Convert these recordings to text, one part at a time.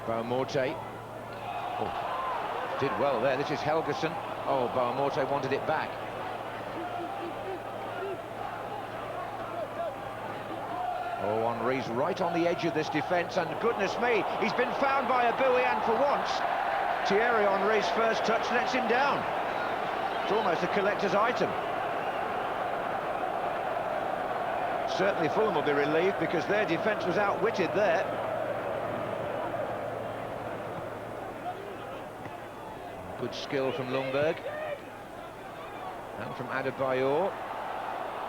Morte. Oh, did well there. This is Helgason. Oh, Morte wanted it back. Oh, Henry's right on the edge of this defence, and goodness me, he's been found by Eboué, and for once, Thierry Henry's first touch lets him down. It's almost a collector's item. Certainly Fulham will be relieved because their defence was outwitted there. Good skill from Ljungberg and from Adebayor,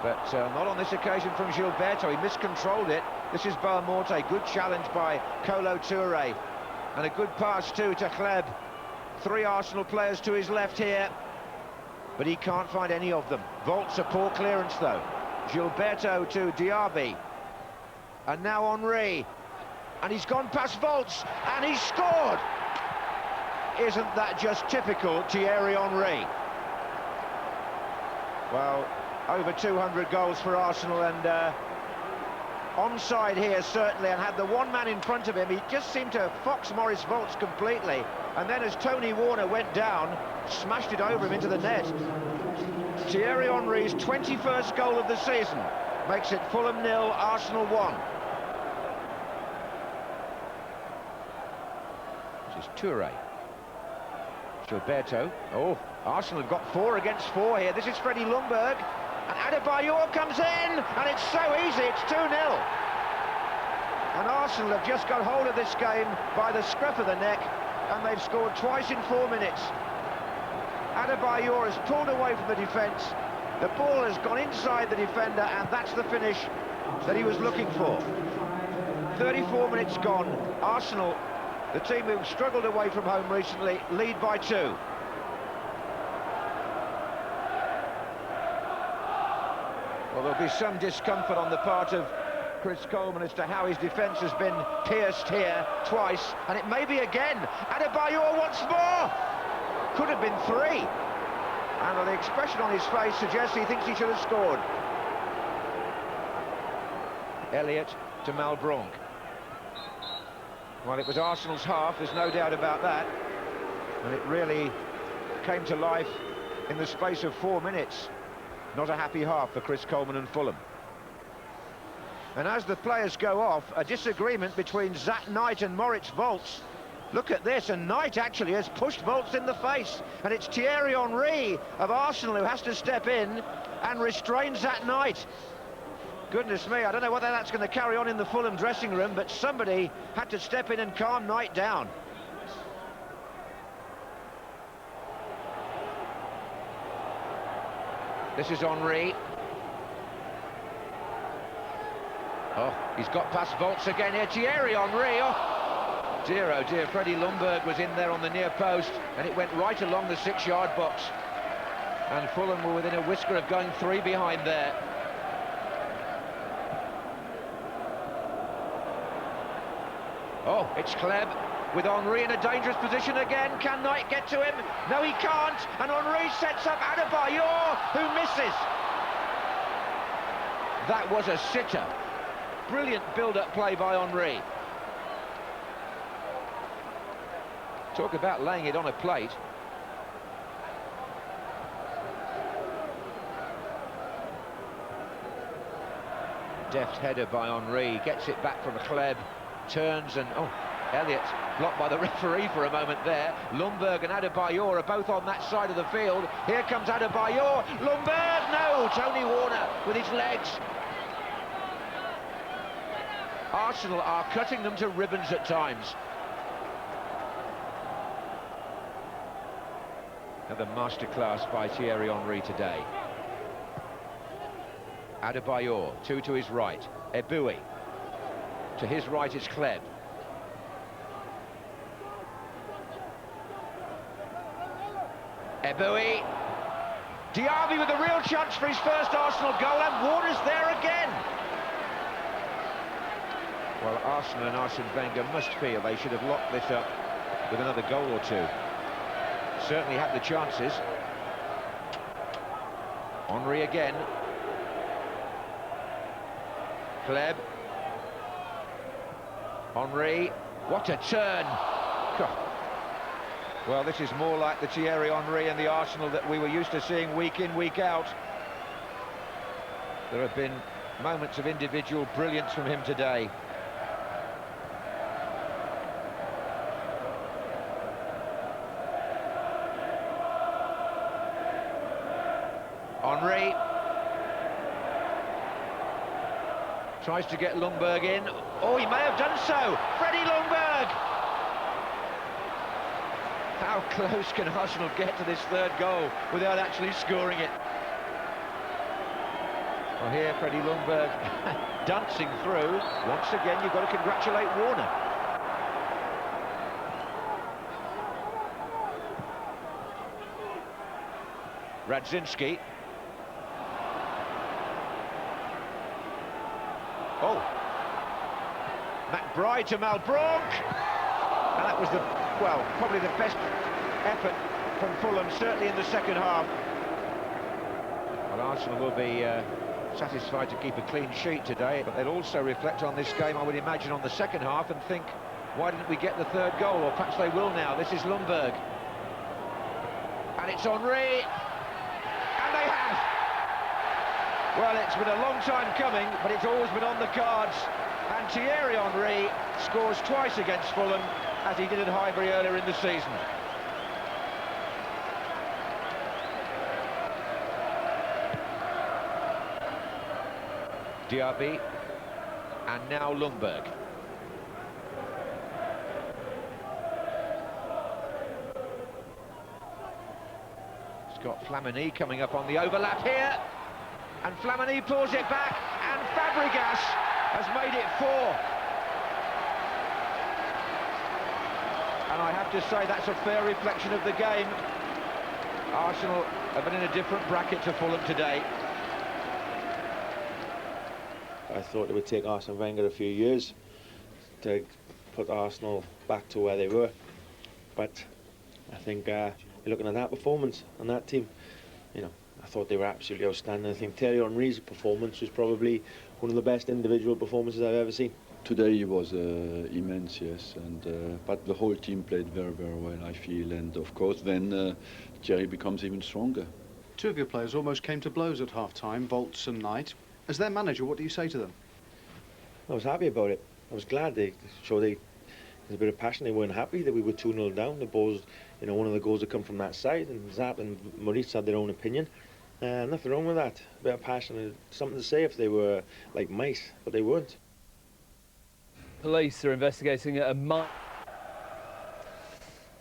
but not on this occasion from Gilberto. He miscontrolled it. This is Morte. Good challenge by Kolo Touré, and a good pass too to Kleb. 3 Arsenal players to his left here, but he can't find any of them. Volt's a poor clearance though. Gilberto to Diaby, and now Henry, and he's gone past Volts, and he's scored! Isn't that just typical Thierry Henry? Well, over 200 goals for Arsenal, and onside here certainly, and had the one man in front of him. He just seemed to fox Maurice Volts completely, and then as Tony Warner went down, smashed it over him into the net. Thierry Henry's 21st goal of the season makes it Fulham 0, Arsenal 1. This is Touré. Gilberto. Oh, Arsenal have got 4 against 4 here. This is Freddie Ljungberg, and Adebayor comes in, and it's so easy, it's 2-0. And Arsenal have just got hold of this game by the scruff of the neck, and they've scored twice in 4 minutes. Adebayor has pulled away from the defence, the ball has gone inside the defender, and that's the finish that he was looking for. 34 minutes gone. Arsenal, the team who've struggled away from home recently, lead by 2. Well, there'll be some discomfort on the part of Chris Coleman as to how his defence has been pierced here twice, and it may be again. Adebayor once more! Could have been 3. And the expression on his face suggests he thinks he should have scored. Elliott to Malbranque. Well, it was Arsenal's half, there's no doubt about that. And it really came to life in the space of 4 minutes. Not a happy half for Chris Coleman and Fulham. And as the players go off, a disagreement between Zat Knight and Moritz Volts. Look at this, and Knight actually has pushed Volts in the face, and it's Thierry Henry of Arsenal who has to step in and restrain Zat Knight. Goodness me, I don't know whether that's going to carry on in the Fulham dressing room, but somebody had to step in and calm Knight down. This is Henry. Oh, he's got past Volts again here. Thierry Henry. Oh dear, Freddie Ljungberg was in there on the near post, and it went right along the 6-yard box. And Fulham were within a whisker of going 3 behind there. Oh, it's Kleb with Henry in a dangerous position again. Can Knight get to him? No, he can't. And Henry sets up Adebayor, who misses. That was a sitter. Brilliant build-up play by Henry. Talk about laying it on a plate. Deft header by Henry, gets it back from Kleb, turns and, oh, Elliott blocked by the referee for a moment there. Ljungberg and Adebayor are both on that side of the field. Here comes Adebayor, Ljungberg, no, Tony Warner with his legs. Arsenal are cutting them to ribbons at times. Another masterclass by Thierry Henry today. Adebayor, 2 to his right. Eboué. To his right is Kleb. Eboué. Diaby with a real chance for his first Arsenal goal, and Warner's there again. Well, Arsenal and Arsene Wenger must feel they should have locked this up with another goal or 2. Certainly had the chances. Henry again. Kleb. Henry. What a turn! God. Well, this is more like the Thierry Henry and the Arsenal that we were used to seeing week in, week out. There have been moments of individual brilliance from him today. Henry tries to get Ljungberg in. Oh, he may have done so. Freddie Ljungberg! How close can Arsenal get to this third goal without actually scoring it? Well, here Freddie Ljungberg dancing through. Once again, you've got to congratulate Warner. Radzinski. Oh, McBride to Malbronk, and that was probably the best effort from Fulham, certainly in the second half. Well, Arsenal will be satisfied to keep a clean sheet today, but they'll also reflect on this game, I would imagine, on the second half and think, why didn't we get the third goal? Or perhaps they will now. This is Ljungberg, and it's Henry, and they have. Well, it's been a long time coming, but it's always been on the cards. And Thierry Henry scores twice against Fulham, as he did at Highbury earlier in the season. Diaby, and now Ljungberg. It's got Flamini coming up on the overlap here. And Flamini pulls it back, and Fabregas has made it 4. And I have to say that's a fair reflection of the game. Arsenal have been in a different bracket to Fulham today. I thought it would take Arsene Wenger a few years to put Arsenal back to where they were. But I think you're looking at that performance and that team, you know, I thought they were absolutely outstanding. I think Thierry Henry's performance was probably one of the best individual performances I've ever seen. Today he was immense, yes, and but the whole team played very, very well, I feel, and of course then Thierry becomes even stronger. Two of your players almost came to blows at half-time, Volts and Knight. As their manager, what do you say to them? I was happy about it. I was glad there's a bit of passion. They weren't happy that we were 2-0 down. The balls, you know, one of the goals had come from that side, and Zap and Maurice had their own opinion. Nothing wrong with that. A bit of passion, something to say if they were like mice, but they weren't. Police are investigating a Now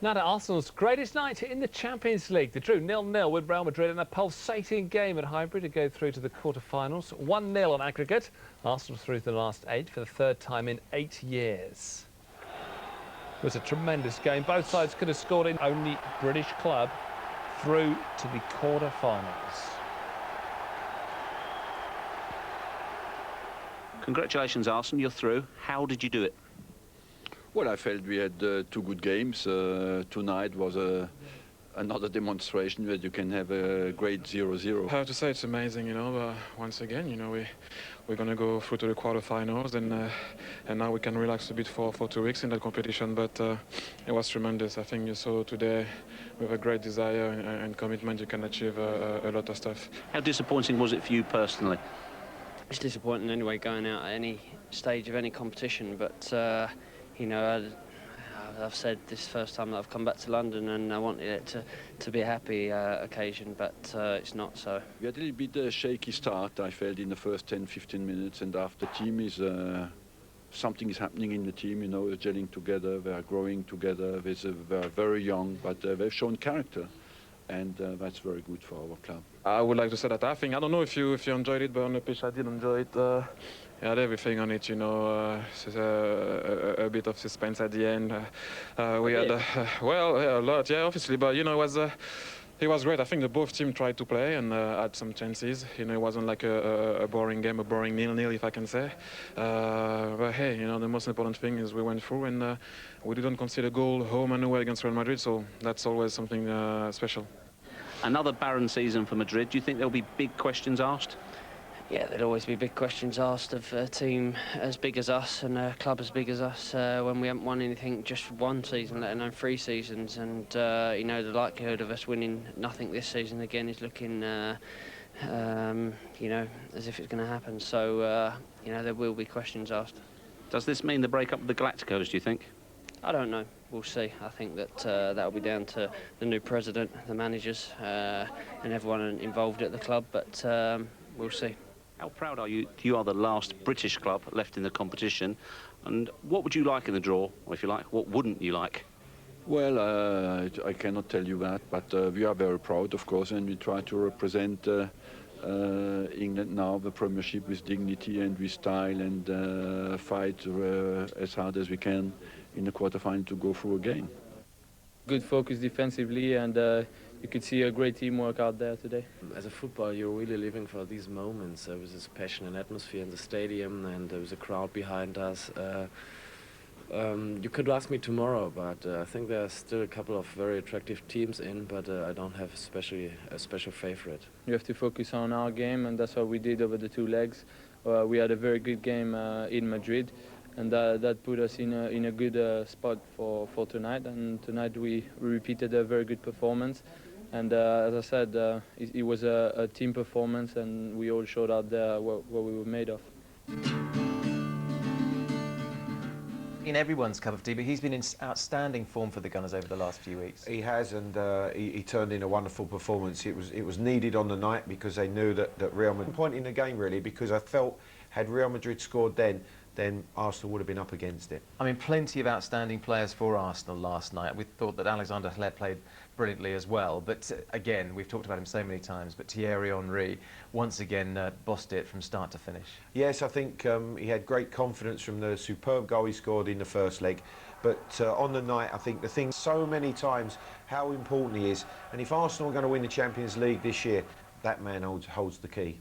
to Arsenal's greatest night in the Champions League. They drew 0-0 with Real Madrid in a pulsating game at Highbury to go through to the quarter-finals. 1-0 on aggregate. Arsenal through to the last 8 for the third time in 8 years. It was a tremendous game. Both sides could have scored in. Only British club through to the quarter-finals. Congratulations, Arsenal, you're through. How did you do it? Well, I felt we had 2 good games. Tonight was another demonstration that you can have a great 0-0. I have to say it's amazing, you know. Once again, you know, we're going to go through to the quarterfinals, and now we can relax a bit for 2 weeks in that competition. But it was tremendous. I think you saw today with a great desire and commitment, you can achieve a lot of stuff. How disappointing was it for you personally? It's disappointing anyway, going out at any stage of any competition, but you know, I've said this first time that I've come back to London, and I wanted it to be a happy occasion, but it's not so. We had a little bit shaky start, I felt, in the first 10-15 minutes, and after the team is something is happening in the team, you know, they're gelling together, they're growing together, they're very young, but they've shown character. And that's very good for our club. I would like to say that I don't know if you enjoyed it, but on the pitch I did enjoy it. You had everything on it, you know. A bit of suspense at the end. We had a lot, yeah, obviously, but you know, it was great. I think the both teams tried to play and had some chances. You know, it wasn't like a boring game, a boring 0-0, if I can say. But hey, you know, the most important thing is we went through, and we didn't concede a goal home and away against Real Madrid, so that's always something special. Another barren season for Madrid. Do you think there'll be big questions asked? Yeah, there'd always be big questions asked of a team as big as us and a club as big as us when we haven't won anything just one season, let alone 3 seasons. And, you know, the likelihood of us winning nothing this season again is looking, you know, as if it's going to happen. So, you know, there will be questions asked. Does this mean the break-up of the Galacticos, do you think? I don't know. We'll see. I think that that'll be down to the new president, the managers, and everyone involved at the club. But we'll see. How proud are you? You are the last British club left in the competition. And what would you like in the draw? Or if you like, what wouldn't you like? Well, I cannot tell you that, but we are very proud, of course, and we try to represent England now, the Premiership, with dignity and with style, and fight as hard as we can in the quarterfinal to go through again. Good focus defensively, and you could see a great teamwork out there today. As a footballer, you're really living for these moments with this passion and atmosphere in the stadium, and there was a crowd behind us. You could ask me tomorrow, but I think there are still a couple of very attractive teams in, but I don't have a special favorite. You have to focus on our game, and that's what we did over the 2 legs. We had a very good game in Madrid, and that put us in a good spot for tonight. And tonight we repeated a very good performance. And as I said, it was a team performance, and we all showed out there what we were made of. In everyone's cup of tea, but he's been in outstanding form for the Gunners over the last few weeks. He has, and he turned in a wonderful performance. It was needed on the night because they knew that Real Madrid point in the game, really, because I felt had Real Madrid scored then Arsenal would have been up against it. I mean, plenty of outstanding players for Arsenal last night. We thought that Alexander Hleb played brilliantly as well, but again, we've talked about him so many times, but Thierry Henry once again bossed it from start to finish. Yes, I think he had great confidence from the superb goal he scored in the first leg, but on the night, I think the thing so many times how important he is, and if Arsenal are going to win the Champions League this year, that man holds the key.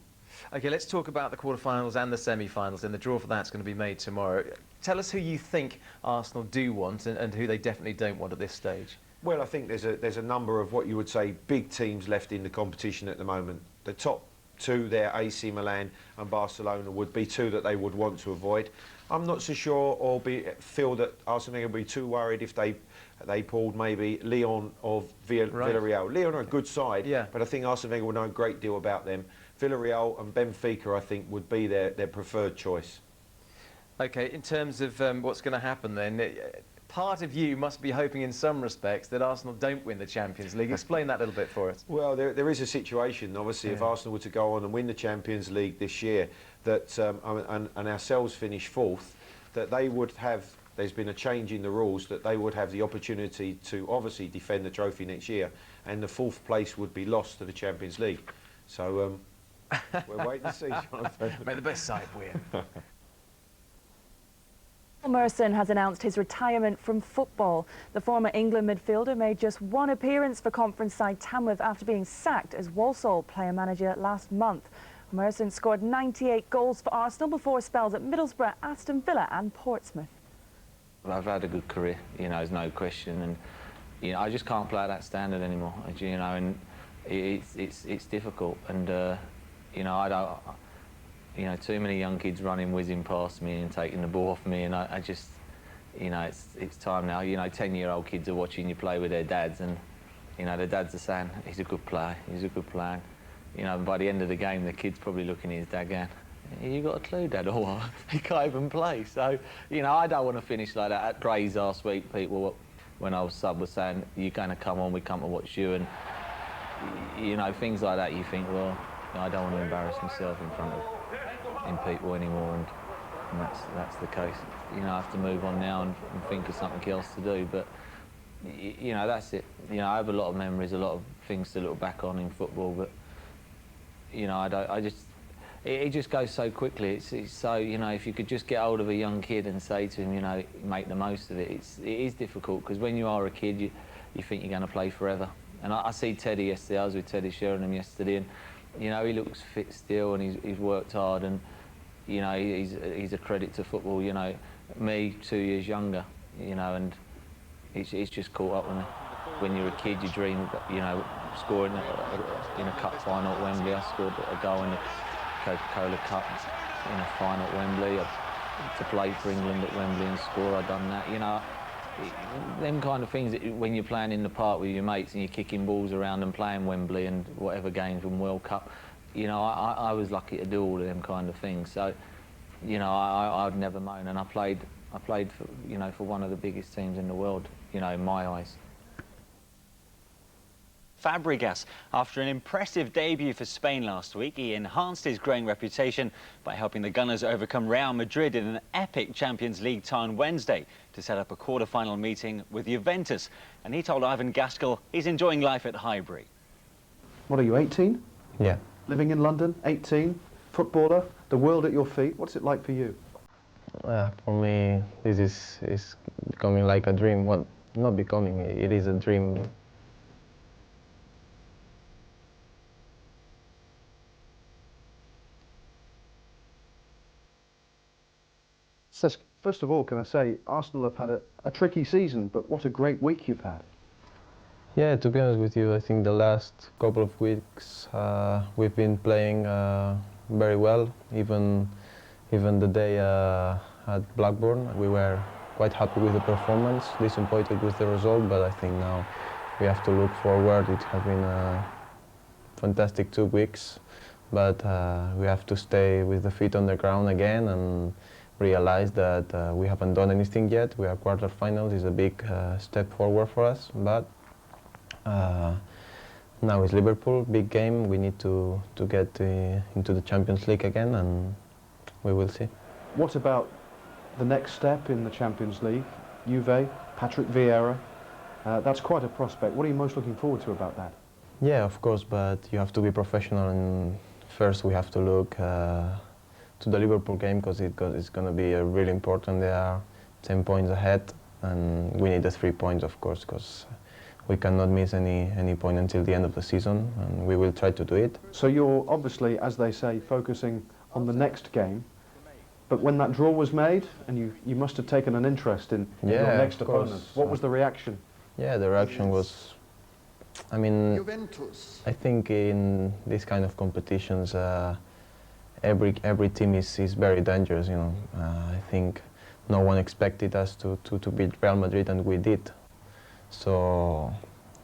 OK, let's talk about the quarter-finals and the semi-finals, and the draw for that's going to be made tomorrow. Tell us who you think Arsenal do want and who they definitely don't want at this stage. Well, I think there's a number of what you would say big teams left in the competition at the moment. The top 2 there, AC Milan and Barcelona, would be 2 that they would want to avoid. I'm not so sure or feel that Arsenal would be too worried if they pulled maybe Lyon or Villarreal. Lyon are a good side, yeah, but I think Arsenal would know a great deal about them. Villarreal and Benfica, I think, would be their preferred choice. OK, in terms of what's going to happen then, part of you must be hoping in some respects that Arsenal don't win the Champions League. Explain that a little bit for us. Well, there is a situation, obviously, if Arsenal were to go on and win the Champions League this year, that and ourselves finish 4th, that they would have, there's been a change in the rules, that they would have the opportunity to obviously defend the trophy next year, and the 4th place would be lost to the Champions League. So we'll wait and see, Jonathan. May the best side win. Morrison has announced his retirement from football. The former England midfielder made just 1 appearance for conference side Tamworth after being sacked as Walsall player-manager last month. Morrison scored 98 goals for Arsenal before spells at Middlesbrough, Aston Villa and Portsmouth. I've had a good career, you know, there's no question, and you know, I just can't play at that standard anymore, you know, and it's difficult, and you know, I don't. You know, too many young kids running, whizzing past me and taking the ball off me, and I just, you know, it's time now. You know, 10-year-old kids are watching you play with their dads, and, you know, their dads are saying, he's a good player, he's a good player. You know, and by the end of the game, the kid's probably looking at his dad going, you got a clue, Dad, or what? He can't even play. So, you know, I don't want to finish like that. At Grays last week, people, when I was sub, were saying, you're going to come on, we come to watch you, and, you know, things like that, you think, well, you know, I don't want to embarrass myself in front of people anymore, and that's the case. You know, I have to move on now and think of something else to do, but you know, that's it. You know, I have a lot of memories, a lot of things to look back on in football, but you know, it just goes so quickly. It's so, you know, if you could just get hold of a young kid and say to him, you know, make the most of it. It is difficult, because when you are a kid, you think you're going to play forever. And I see Teddy yesterday. I was with Teddy Sheringham yesterday, and you know, he looks fit still, and he's worked hard, and you know, he's a credit to football. You know, me 2 years younger, you know, and it's just caught up with me. When you're a kid, you dream of, you know, scoring in a cup final at Wembley. I scored a goal in the Coca-Cola Cup in a final at Wembley. To play for England at Wembley and score, I've done that. You know, them kind of things when you're playing in the park with your mates and you're kicking balls around and playing Wembley and whatever games from World Cup. You know, I was lucky to do all of them kind of things. So, you know, I'd never moan, and I played for, you know, for one of the biggest teams in the world, you know, in my eyes. Fabregas. After an impressive debut for Spain last week, he enhanced his growing reputation by helping the Gunners overcome Real Madrid in an epic Champions League tie on Wednesday to set up a quarter-final meeting with Juventus. And he told Ivan Gaskell he's enjoying life at Highbury. What are you, 18? Yeah. Living in London, 18, footballer, the world at your feet. What's it like for you? For me, this is becoming like a dream. Well, not becoming, it is a dream. Ces, first of all, can I say, Arsenal have had a tricky season, but what a great week you've had. Yeah, to be honest with you, I think the last couple of weeks we've been playing very well. Even the day at Blackburn, we were quite happy with the performance, disappointed with the result, but I think now we have to look forward. It has been a fantastic 2 weeks, but we have to stay with the feet on the ground again and realize that we haven't done anything yet. We are quarterfinals, is a big step forward for us, but now it's Liverpool, big game. We need to get into the Champions League again, and we will see. What about the next step in the Champions League? Juve, Patrick Vieira, that's quite a prospect. What are you most looking forward to about that? Yeah, of course, but you have to be professional, and first we have to look to the Liverpool game, because it's going to be really important. They are 10 points ahead, and we need the 3 points, of course, because we cannot miss any point until the end of the season, and we will try to do it. So you're obviously, as they say, focusing on the next game, but when that draw was made, and you must have taken an interest in your next opponent, what was the reaction? Yeah, the reaction was, I mean, I think in these kind of competitions, every team is very dangerous, you know. I think no one expected us to beat Real Madrid, and we did. So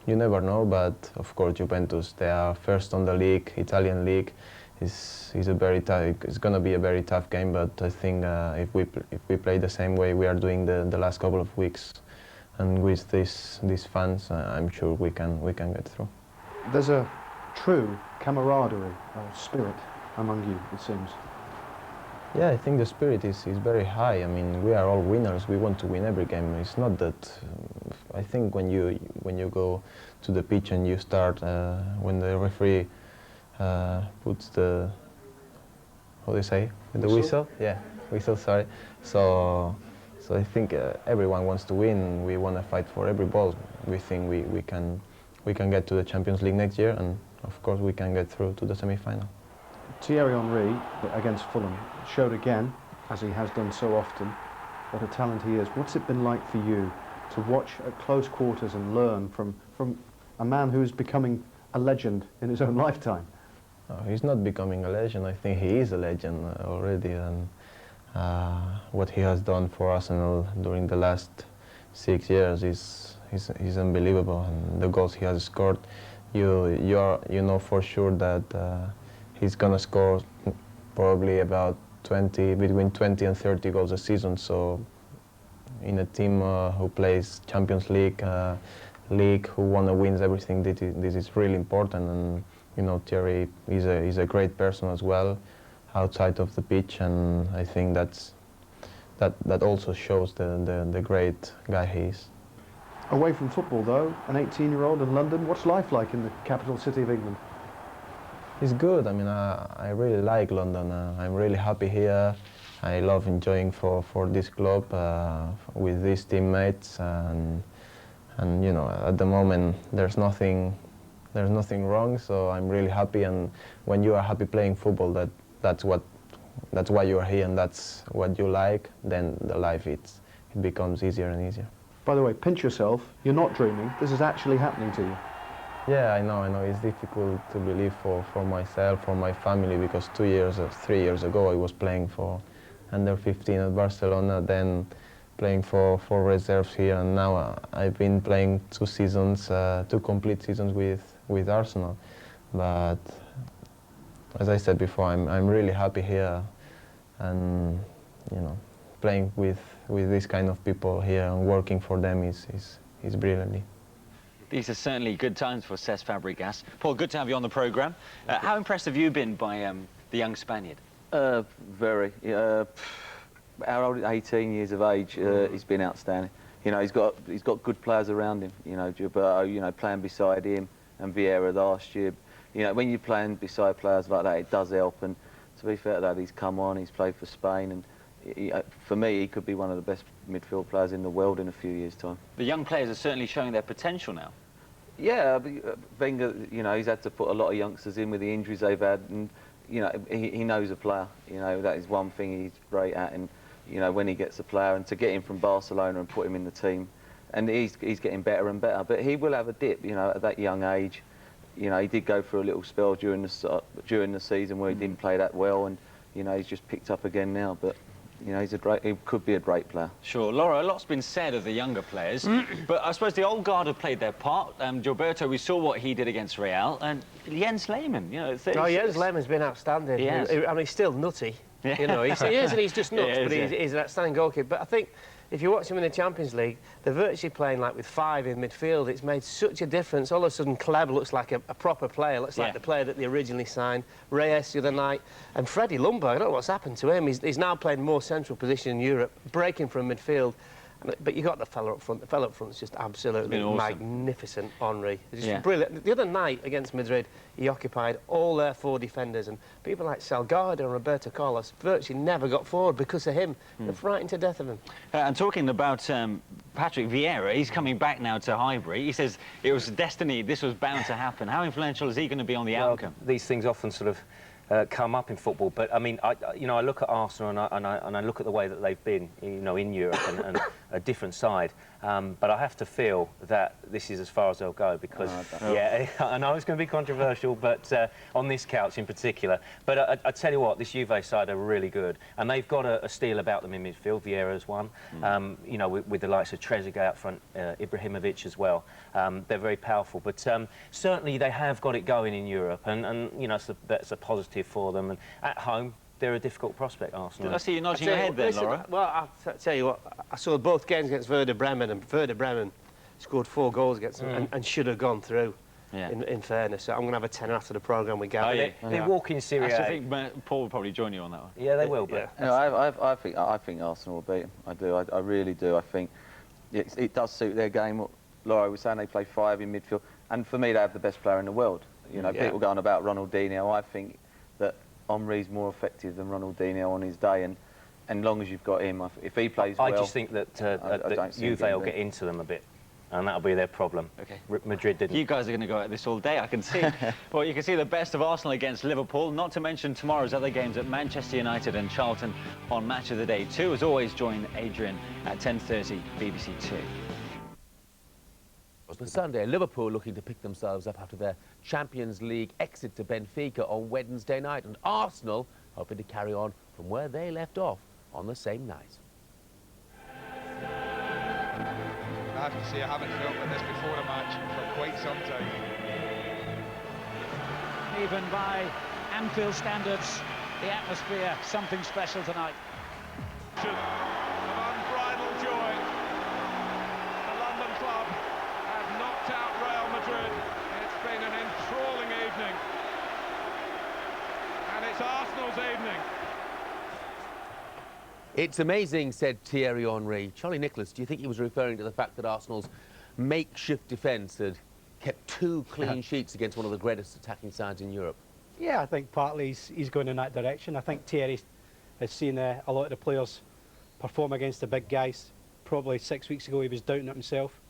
you never know, but of course Juventus, they are first on the league, Italian league. Is a very tough. It's going to be a very tough game, but I think if we play the same way we are doing the last couple of weeks, and with these fans, I'm sure we can get through. There's a true camaraderie or spirit among you, it seems. Yeah, I think the spirit is very high. I mean, we are all winners. We want to win every game. It's not that. I think when you go to the pitch and you start when the referee puts the, how do you say, the whistle? Yeah, whistle. Sorry. So I think everyone wants to win. We want to fight for every ball. We think we can get to the Champions League next year, and of course we can get through to the semi-final. Thierry Henry against Fulham showed again, as he has done so often, what a talent he is. What's it been like for you to watch at close quarters and learn from a man who is becoming a legend in his own lifetime? He's not becoming a legend. I think he is a legend already, and what he has done for Arsenal during the last 6 years is unbelievable. And the goals he has scored, you know for sure that he's gonna score probably about between 20 and 30 goals a season. So in a team who plays Champions League, who wanna win everything, this is really important. And you know, Thierry is a great person as well, outside of the pitch, and I think that also shows the great guy he is. Away from football though, an 18-year-old in London, what's life like in the capital city of England? It's good. I mean, I really like London. I'm really happy here. I love enjoying for this club with these teammates, and you know, at the moment there's nothing wrong. So I'm really happy. And when you are happy playing football, that's why you are here, and that's what you like. Then the life it becomes easier and easier. By the way, pinch yourself. You're not dreaming. This is actually happening to you. Yeah, I know. It's difficult to believe for myself, for my family, because 3 years ago, I was playing for under 15 at Barcelona, then playing for reserves here, and now I've been playing 2 seasons, 2 complete seasons with Arsenal. But as I said before, I'm really happy here, and you know, playing with this kind of people here and working for them is brilliant. These are certainly good times for Ces Fabregas. Paul, good to have you on the programme. How impressed have you been by the young Spaniard? Very. Our old 18 years of age, he's been outstanding. You know, he's got good players around him. You know, Gilberto, you know, playing beside him, and Vieira last year. You know, when you're playing beside players like that, it does help. And to be fair to that, he's come on, he's played for Spain, and for me, he could be one of the best midfield players in the world in a few years' time. The young players are certainly showing their potential now. Yeah, Wenger, you know, he's had to put a lot of youngsters in with the injuries they've had, and you know, he knows a player. You know, that is one thing he's great at, and you know, when he gets a player, and to get him from Barcelona and put him in the team, and he's getting better and better. But he will have a dip, you know, at that young age. You know, he did go through a little spell during the season where he didn't play that well, and you know, he's just picked up again now. But you know, he could be a great player. Sure, Laura, a lot's been said of the younger players, but I suppose the old guard have played their part. Gilberto, we saw what he did against Real, and Jens Lehmann, you know. Jens Lehmann's been outstanding. Yes. I mean, he's still nutty. You know, he is, and he's just nuts, but he's an outstanding goalkeeper. But I think if you watch him in the Champions League, they're virtually playing like with 5 in midfield. It's made such a difference. All of a sudden, Kleb looks like a proper player. Looks like the player that they originally signed. Reyes the other night, and Freddie Ljungberg. I don't know what's happened to him. He's now playing more central position in Europe, breaking from midfield. But you got the fella up front. The fella up front is just absolutely magnificent. Henry, just brilliant. The other night against Madrid, he occupied all their 4 defenders, and people like Salgado and Roberto Carlos virtually never got forward because of him. They're frightened to death of him. And talking about Patrick Vieira, he's coming back now to Highbury. He says it was destiny. This was bound to happen. How influential is he going to be on the outcome? These things often sort of come up in football, but I mean, I look at Arsenal and I look at the way that they've been, you know, in Europe and a different side. But I have to feel that this is as far as they'll go because, yeah, I know it's going to be controversial, but on this couch in particular. But I tell you what, this Juve side are really good, and they've got a steal about them in midfield. Vieira's one, you know, with the likes of Trezeguet out front, Ibrahimovic as well. They're very powerful, but certainly they have got it going in Europe, and you know, that's a positive for them. And at home, they're a difficult prospect, Arsenal. Did I see you nodding your head there, Laura? Well, I'll tell you what, I saw both games against Werder Bremen, and Werder Bremen scored 4 goals against them and should have gone through, in fairness. So I'm going to have a tenner after the programme we go. They walk in Serie A. I think Paul will probably join you on that one. Yeah, they will, but... You know, I think Arsenal will beat them. I do. I really do. I think it does suit their game. What Laura was saying, they play 5 in midfield. And for me, they have the best player in the world. You know, people going about Ronaldinho. I think that Henry's more effective than Ronaldinho on his day, and long as you've got him, if he plays well... I just think that, that Juve will get into them a bit, and that'll be their problem. Okay. Madrid didn't. You guys are going to go at this all day, I can see. Well, you can see the best of Arsenal against Liverpool, not to mention tomorrow's other games at Manchester United and Charlton on Match of the Day 2. As always, join Adrian at 10:30, BBC 2. On Sunday, Liverpool looking to pick themselves up after their Champions League exit to Benfica on Wednesday night, and Arsenal hoping to carry on from where they left off on the same night. I have to say, I haven't felt like this before a match for quite some time. Even by Anfield standards, the atmosphere, something special tonight. Of unbridled joy. The London club have knocked out Real Madrid. It's been an enthralling evening. And it's Arsenal's evening. It's amazing, said Thierry Henry. Charlie Nicholas, do you think he was referring to the fact that Arsenal's makeshift defence had kept 2 clean sheets against one of the greatest attacking sides in Europe? Yeah, I think partly he's going in that direction. I think Thierry has seen a lot of the players perform against the big guys. Probably 6 weeks ago he was doubting it himself.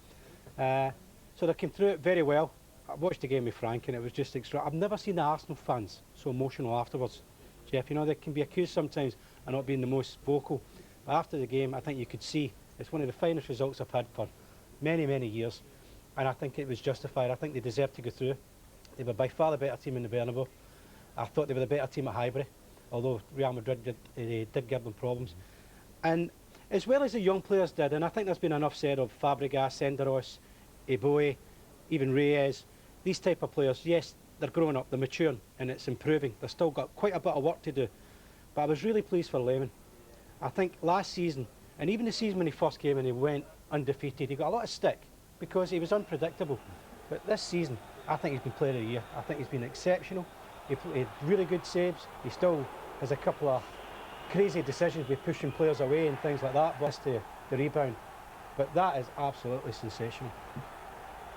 So they came through it very well. I watched the game with Frank and it was just extra. I've never seen the Arsenal fans so emotional afterwards. Jeff, you know, they can be accused sometimes of not being the most vocal. But after the game, I think you could see it's one of the finest results I've had for many, many years. and I think it was justified. I think they deserved to go through. They were by far the better team in the Bernabeu. I thought they were the better team at Highbury, although Real Madrid did give them problems. And as well as the young players did, and I think there's been enough said of Fabregas, Senderos, Eboe, even Reyes, these type of players, yes, they're growing up, they're maturing, and it's improving. They've still got quite a bit of work to do. But I was really pleased for Lehmann. I think last season, and even the season when he first came and he went undefeated, he got a lot of stick because he was unpredictable. But this season, I think he's been player of the year. I think he's been exceptional. He had really good saves. He still has a couple of crazy decisions with pushing players away and things like that, but the rebound. But that is absolutely sensational.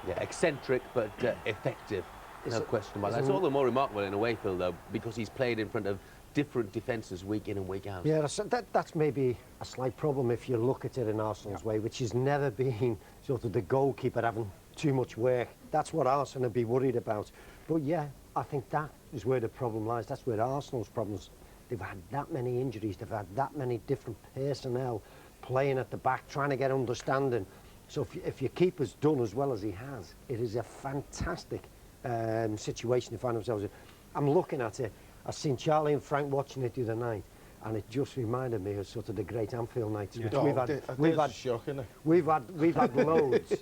Yeah, eccentric but effective. No question about that. It's all the more remarkable in a way, Phil, though, because he's played in front of different defences week in and week out. Yeah, that's maybe a slight problem if you look at it in Arsenal's way, which has never been sort of the goalkeeper having too much work. That's what Arsenal would be worried about. But yeah, I think that is where the problem lies. That's where Arsenal's problems. They've had that many injuries. They've had that many different personnel playing at the back, trying to get understanding. So if your keeper's done as well as he has, it is a fantastic situation to find themselves in. I'm looking at it. I've seen Charlie and Frank watching it the other night, and it just reminded me of sort of the great Anfield nights, which we've had loads,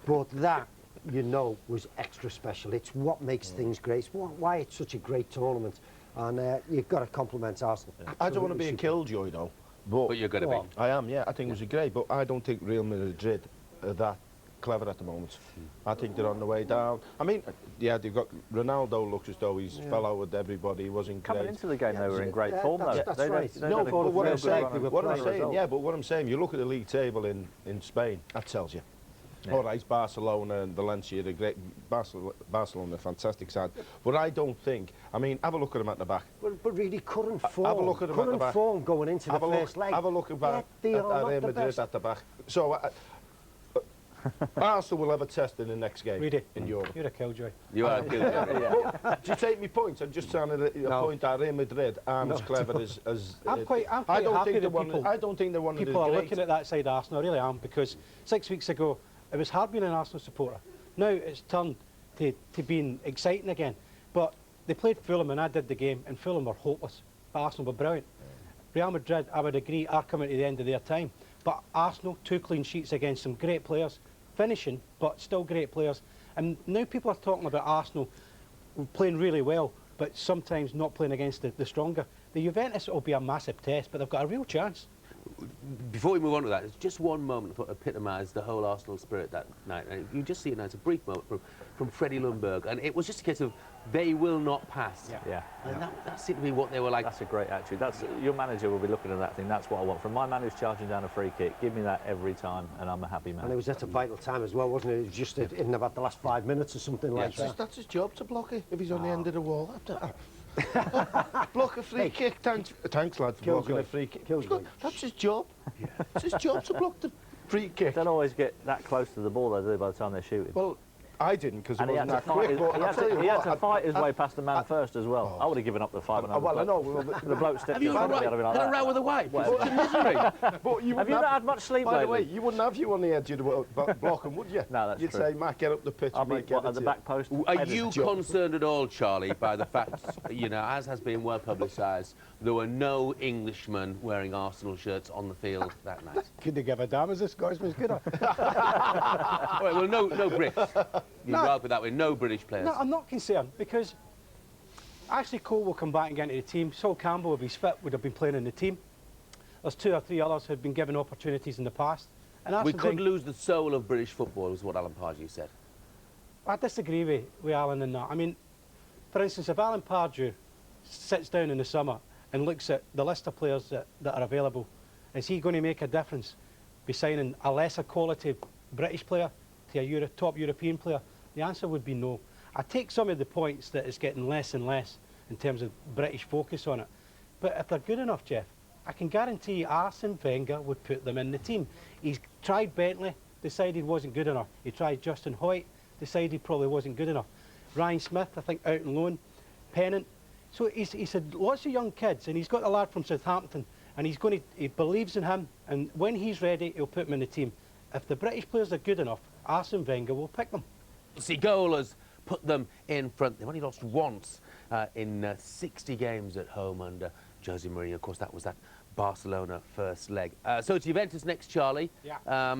but that, you know, was extra special. It's what makes things great. It's why it's such a great tournament, and you've got to compliment Arsenal. I don't want to be a killjoy, though, but you're going to be. I am, yeah. I think it was great, but I don't think Real Madrid are that clever at the moment. I think they're on the way down. I mean, yeah, they've got Ronaldo. Looks as though he's fell out with everybody. He wasn't coming into the game. They were in great form, though. That's right. No, but what I'm saying, you look at the league table in Spain. That tells you. Yeah. All right, Barcelona and Valencia, the great Barcelona, fantastic side. But I don't think. I mean, have a look at them at the back. But really, current form. Have a look at them at the back. Form going into the first leg. Have a look at Real Madrid at the back. So. Arsenal will have a test in the next game in Europe. You're a killjoy. You are a killjoy. Do you take me point? I'm just trying to point at Real Madrid aren't as clever as I'm quite happy that people, I don't think they're one of the people are looking at that side of Arsenal. I really am, because 6 weeks ago it was hard being an Arsenal supporter. Now it's turned to being exciting again. But they played Fulham and I did the game, and Fulham were hopeless. But Arsenal were brilliant. Real Madrid, I would agree, are coming to the end of their time. But Arsenal, 2 clean sheets against some great players. Finishing, but still great players. And now people are talking about Arsenal playing really well, but sometimes not playing against the stronger. The Juventus will be a massive test, but they've got a real chance. Before we move on to that, it's just one moment that epitomised the whole Arsenal spirit that night. And you just see it now. It's a brief moment from Freddie Ljungberg, and it was just a case of they will not pass. Yeah. And that seemed to be what they were like. That's a great attitude. Your manager will be looking at that thing. That's what I want from my man who's charging down a free kick. Give me that every time, and I'm a happy man. And it was at a vital time as well, wasn't it? It was just in about the last 5 minutes or something like that. That's his job, to block it if he's on the end of the wall. Block a free kick. Thanks, lad, for blocking a free kick. That's his job. It's his job to block the free kick. They don't always get that close to the ball, though, do they, by the time they're shooting? Well, I didn't, because it wasn't that quick. He had to fight his way past the man first as well. I would have given up the fight. Well, I know. The bloke stepped in front of me. Had a row with the wife. It's misery. Have you not had much sleep lately? By the way, you wouldn't have you on the edge of the block, would you? No, that's true. You'd say, Matt, get up the pitch. I'll be at the back post. Are you concerned at all, Charlie, by the fact, you know, as has been well publicised, there were no Englishmen wearing Arsenal shirts on the field that night? Could they give a damn as this guy's was good? Well, no Brits. You'd rather that way, no British players. No, I'm not concerned, because Ashley Cole will come back and get into the team. Sol Campbell, if he's fit, would have been playing in the team. There's 2 or 3 others who have been given opportunities in the past. And we could lose the soul of British football, is what Alan Pardew said. I disagree with Alan in that. I mean, for instance, if Alan Pardew sits down in the summer and looks at the list of players that are available, is he going to make a difference by signing a lesser quality British player to a top European player? The answer would be no. I take some of the points that it's getting less and less in terms of British focus on it. But if they're good enough, Jeff, I can guarantee Arsene Wenger would put them in the team. He's tried Bentley, decided wasn't good enough. He tried Justin Hoyt, decided probably wasn't good enough. Ryan Smith, I think, out on loan. Pennant. So he's had lots of young kids, and he's got a lad from Southampton, and he believes in him, and when he's ready, he'll put him in the team. If the British players are good enough, Arsene Wenger will pick them. See, goal has put them in front. They've only lost once in 60 games at home under Jose Mourinho. Of course, that was that Barcelona first leg. So it's Juventus next, Charlie. Yeah.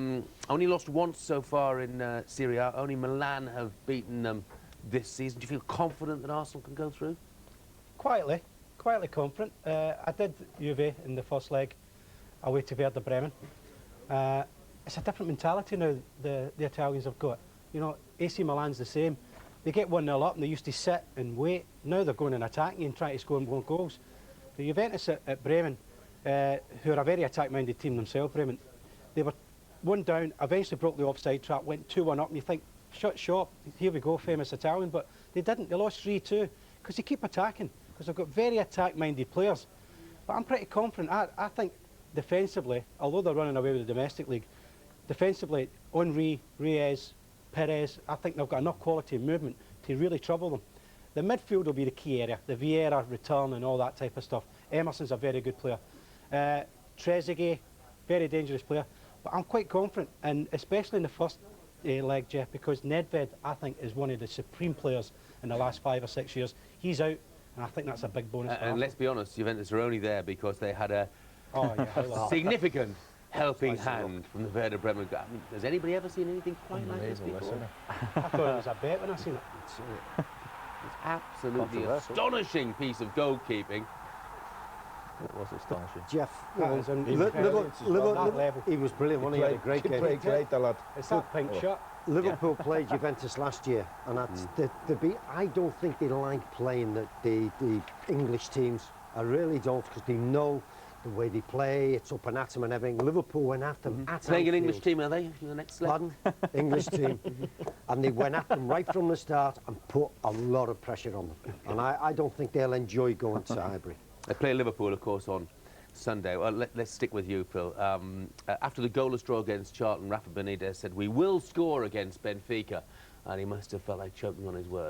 Only lost once so far in Serie A. Only Milan have beaten them this season. Do you feel confident that Arsenal can go through? Quietly confident. I did Juve in the first leg away to Werder Bremen. It's a different mentality now the Italians have got. You know, AC Milan's the same. They get 1-0 up and they used to sit and wait. Now they're going and attacking and trying to score more goals. The Juventus at Bremen, who are a very attack-minded team themselves, Bremen, they were 1 down, eventually broke the offside trap, went 2-1 up, and you think, shut shop, here we go, famous Italian, but they didn't. They lost 3-2 because they keep attacking, because they've got very attack-minded players. But I'm pretty confident. I think defensively, although they're running away with the domestic league, defensively, Henry, Reyes, Perez, I think they've got enough quality and movement to really trouble them. The midfield will be the key area, the Vieira return and all that type of stuff. Emerson's a very good player. Trezeguet, very dangerous player. But I'm quite confident, and especially in the first leg, Jeff, because Nedved, I think, is one of the supreme players in the last 5 or 6 years. He's out, and I think that's a big bonus. And let's be honest, Juventus are only there because they had a yeah, significant helping hand from the Werder Bremen. I mean, has anybody ever seen anything quite like this before? I thought it was a bet when I seen it. It's absolutely astonishing piece of goalkeeping. It was astonishing. Jeff, he was brilliant, wasn't he? He had a great game. Great, the lad. It's that pink shirt. Liverpool played Juventus last year, and that's I don't think they like playing the English teams. I really don't, because they know the way they play, it's up and at them and everything. Liverpool went at them at Playing an Anfield. English team, are they, in the next leg? Pardon? English team. And they went at them right from the start and put a lot of pressure on them. And I don't think they'll enjoy going to Highbury. They play Liverpool, of course, on Sunday. Well, let's stick with you, Phil. After the goalless draw against Charlton, Rafa Benitez said, "We will score against Benfica." And he must have felt like choking on his words.